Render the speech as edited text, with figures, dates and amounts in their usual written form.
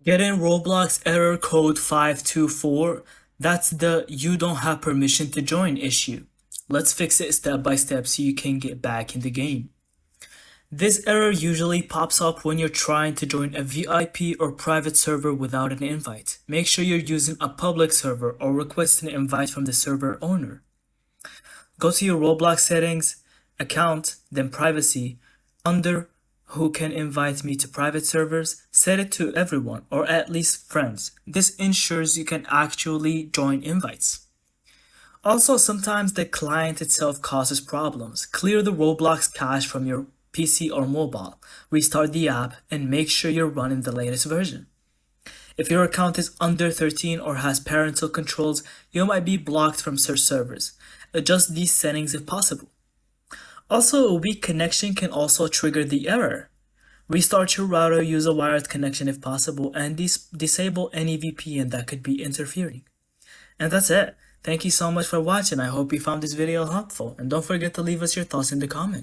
Get in Roblox Error Code 524. That's the "you don't have permission to join" issue. Let's fix it step by step so you can get back in the game. This error usually pops up when you're trying to join a VIP or private server without an invite. Make sure you're using a public server or request an invite from the server owner. Go to your Roblox settings, account, then privacy. Under who can invite me to private servers, set it to everyone or at least friends. This ensures you can actually join invites. Also, sometimes the client itself causes problems. Clear the Roblox cache from your PC or mobile, restart the app, and make sure you're running the latest version. If your account is under 13 or has parental controls, you might be blocked from search servers. Adjust these settings if possible. Also, a weak connection can also trigger the error. Restart your router, use a wired connection if possible, and disable any VPN that could be interfering. And that's it. Thank you so much for watching. I hope you found this video helpful, and don't forget to leave us your thoughts in the comments.